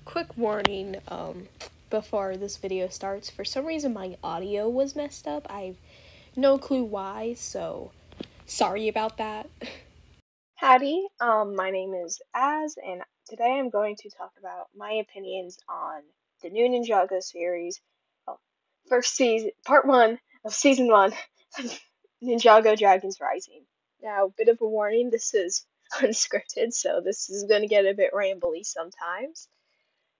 Quick warning, before this video starts. For some reason, my audio was messed up. I've no clue why, so sorry about that. Howdy, my name is Az, and today I'm going to talk about my opinions on the new Ninjago series, well, first season, part one of season one of Ninjago Dragons Rising. Now, bit of a warning, this is unscripted, so this is going to get a bit rambly sometimes.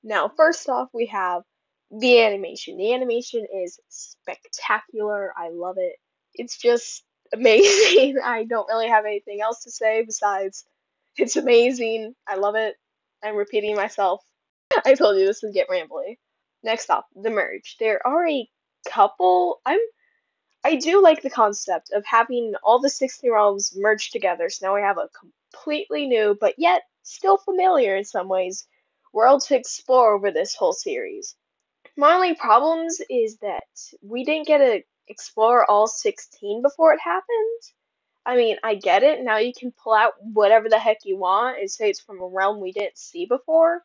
Now, first off, we have the animation. The animation is spectacular. I love it. It's just amazing. I don't really have anything else to say besides it's amazing. I love it. I'm repeating myself. I told you this would get rambly. Next off, the merge. There are a couple. I do like the concept of having all the 60 realms merged together, so now we have a completely new, but yet still familiar in some ways, world to explore over this whole series. My only problems is that we didn't get to explore all 16 before it happened. I mean, I get it. Now you can pull out whatever the heck you want and say it's from a realm we didn't see before.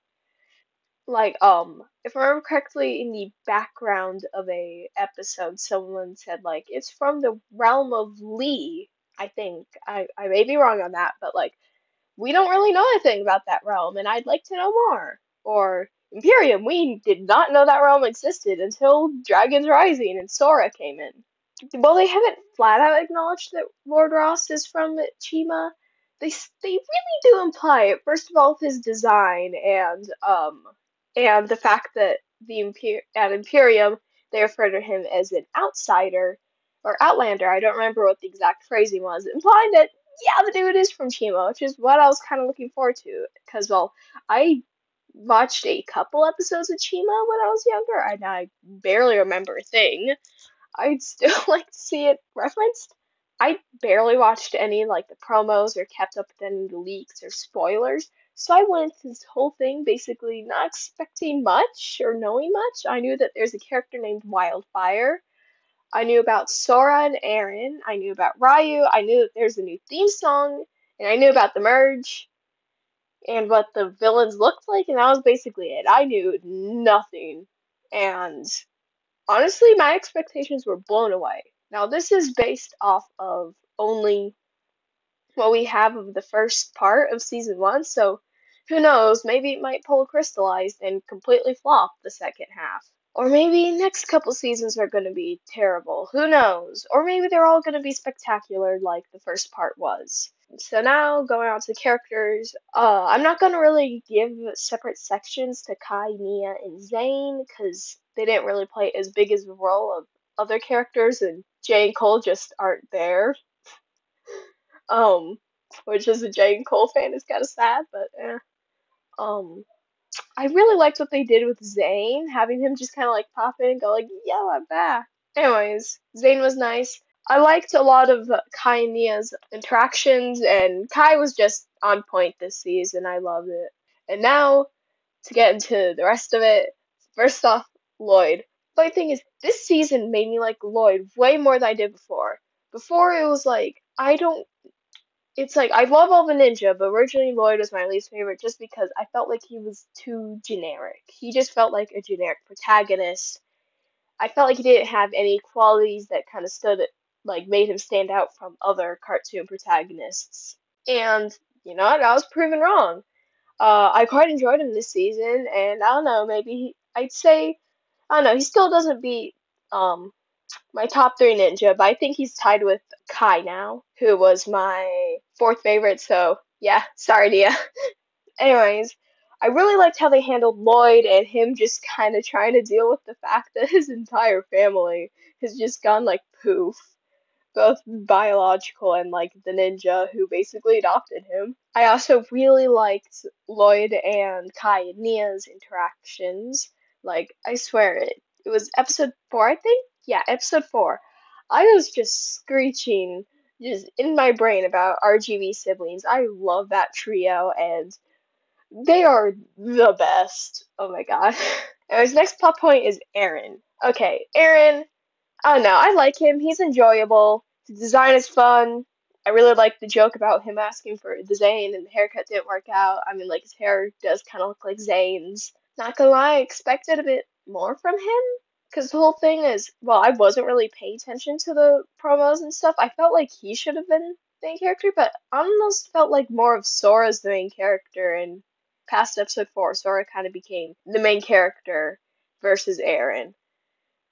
Like, if I remember correctly, in the background of a episode, someone said, like, it's from the realm of Lee, I think. I may be wrong on that, but, like, we don't really know anything about that realm, and I'd like to know more. Or Imperium, we did not know that realm existed until Dragons Rising and Sora came in. Well, they haven't flat out acknowledged that Lord Ross is from Chima. They really do imply it. First of all, with his design and the fact that at Imperium they refer to him as an outsider or outlander. I don't remember what the exact phrasing was, implying that yeah, the dude is from Chima, which is what I was kind of looking forward to. Because well, I watched a couple episodes of Chima when I was younger, and I barely remember a thing. I'd still like to see it referenced. I barely watched any like the promos or kept up with any of the leaks or spoilers, so I went into this whole thing basically not expecting much or knowing much. I knew that there's a character named Wildfire. I knew about Sora and Aaron. I knew about Ryu. I knew that there's a new theme song, and I knew about the merge and what the villains looked like, and that was basically it. I knew nothing, and honestly, my expectations were blown away. Now, this is based off of only what we have of the first part of season one, so who knows, maybe it might pull crystallized and completely flop the second half. Or maybe next couple seasons are going to be terrible. Who knows? Or maybe they're all going to be spectacular like the first part was. So now going on to characters, I'm not going to really give separate sections to Kai, Nia, and Zane because they didn't really play as big as the role of other characters, and Jay and Cole just aren't there. Um, which as a Jay and Cole fan is kind of sad, but Um, I really liked what they did with Zane, having him just kind of like pop in and go like, "Yo, I'm back." Anyways, Zane was nice. I liked a lot of Kai and Nia's interactions, and Kai was just on point this season. I loved it. And now to get into the rest of it, first off, Lloyd. But the thing is, this season made me like Lloyd way more than I did before. Before it was like I don't it's like I love all the ninja, but originally Lloyd was my least favorite just because I felt like he was too generic. He just felt like a generic protagonist. I felt like he didn't have any qualities that kind of like made him stand out from other cartoon protagonists. And you know what? I was proven wrong. I quite enjoyed him this season, and I don't know, I'd say I don't know, he still doesn't beat my top three ninja, but I think he's tied with Kai now, who was my fourth favorite. So yeah, sorry, Nia. Anyways, I really liked how they handled Lloyd and him just kind of trying to deal with the fact that his entire family has just gone like poof, both biological and like the ninja who basically adopted him. I also really liked Lloyd and Kai and Nia's interactions. Like, I swear it was episode 4, I think? Yeah, episode 4. I was just screeching just in my brain about RGB siblings. I love that trio and they are the best. Oh my god. Anyways, next plot point is Aaron. Okay, Aaron, I don't know, I like him. He's enjoyable. The design is fun. I really liked the joke about him asking for the Zayn and the haircut didn't work out. I mean, like his hair does kind of look like Zayn's. Not gonna lie, I expected a bit more from him. Because the whole thing is, well, I wasn't really paying attention to the promos and stuff. I felt like he should have been the main character, but I almost felt like more of Sora's the main character. And past episode 4, Sora kind of became the main character versus Aaron.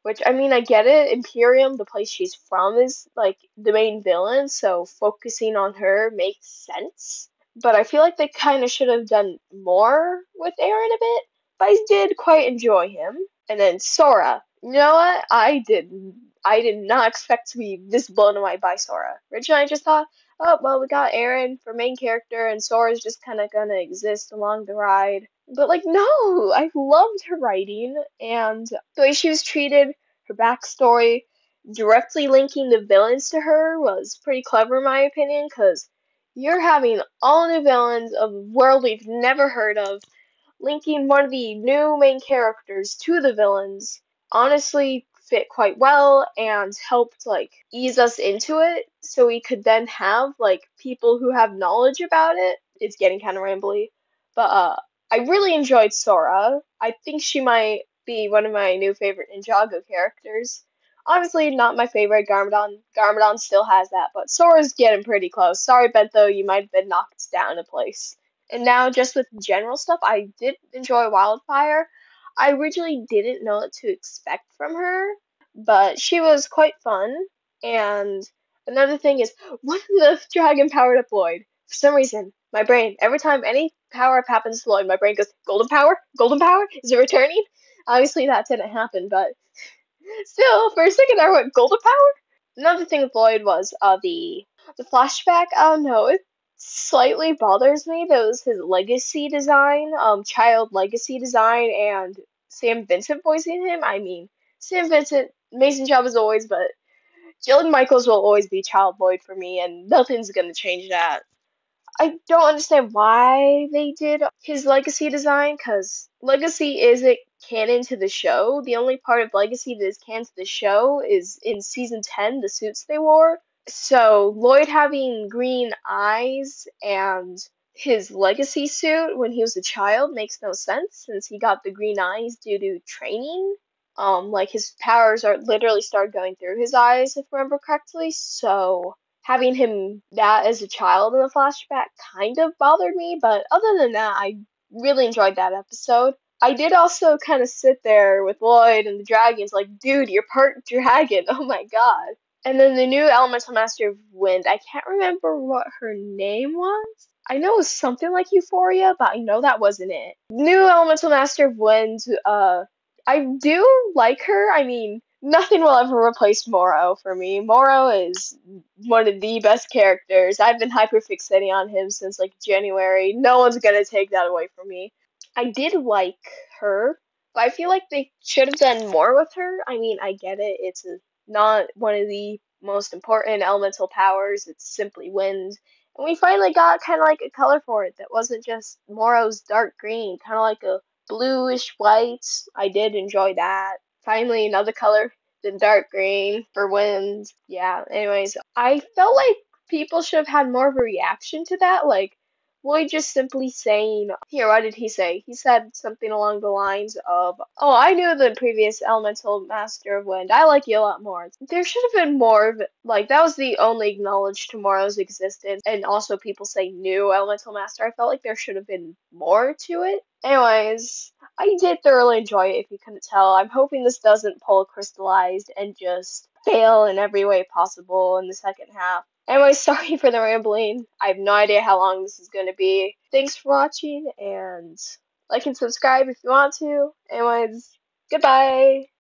Which, I mean, I get it. Imperium, the place she's from, is like the main villain, so focusing on her makes sense. But I feel like they kind of should have done more with Aaron a bit. But I did quite enjoy him. And then Sora. You know what? I did not expect to be this blown away by Sora. Originally, I just thought, oh, well, we got Aaron for main character, and Sora's just kind of gonna exist along the ride. But, like, no, I loved her writing, and the way she was treated, her backstory, directly linking the villains to her was pretty clever, in my opinion, because you're having all new villains of a world we've never heard of, linking one of the new main characters to the villains honestly fit quite well and helped like ease us into it so we could then have like people who have knowledge about it. It's getting kind of rambly, but I really enjoyed Sora. I think she might be one of my new favorite Ninjago characters. Obviously not my favorite Garmadon. Garmadon still has that, but Sora's getting pretty close. Sorry, Bentho, you might have been knocked down a place. And now, just with general stuff, I did enjoy Wildfire. I originally didn't know what to expect from her, but she was quite fun. And another thing is, when the dragon powered up Lloyd, for some reason, my brain, every time any power up happens to Lloyd, my brain goes, Golden power? Golden power? Is it returning? Obviously, that didn't happen, but still, for a second, I went, Golden power? Another thing with Lloyd was the flashback. I don't know. It slightly bothers me. That was his legacy design, child legacy design, and Sam Vincent voicing him. I mean, Sam Vincent, amazing job as always, but Jillian Michaels will always be Child Lloyd for me, and nothing's gonna change that. I don't understand why they did his legacy design, because legacy isn't canon to the show. The only part of legacy that is canon to the show is in season 10, the suits they wore. So Lloyd having green eyes and his legacy suit when he was a child makes no sense since he got the green eyes due to training. Like his powers are literally started going through his eyes, if I remember correctly. So having him that as a child in the flashback kind of bothered me, but other than that, I really enjoyed that episode. I did also kind of sit there with Lloyd and the dragons, like, dude, you're part dragon. Oh my god. And then the new Elemental Master of Wind, I can't remember what her name was. I know it was something like Euphoria, but I know that wasn't it. New Elemental Master of Wind, I do like her. I mean, nothing will ever replace Moro for me. Moro is one of the best characters. I've been hyperfixating on him since like January. No one's gonna take that away from me. I did like her, but I feel like they should have done more with her. I mean, I get it. Not one of the most important elemental powers. It's simply wind. And we finally got kind of like a color for it that wasn't just Moro's dark green, kind of like a bluish white. I did enjoy that. Finally, another color than dark green for wind. Yeah, anyways, I felt like people should have had more of a reaction to that. Like, Lloyd just simply saying, here, what did he say? He said something along the lines of, oh, I knew the previous Elemental Master of Wind. I like you a lot more. There should have been more of it. Like, that was the only acknowledged Tomorrow's existence. And also people say new Elemental Master. I felt like there should have been more to it. Anyways, I did thoroughly enjoy it if you couldn't tell. I'm hoping this doesn't pull crystallized and just fail in every way possible in the second half. Anyway, sorry for the rambling. I have no idea how long this is going to be. Thanks for watching, and like and subscribe if you want to. Anyways, goodbye!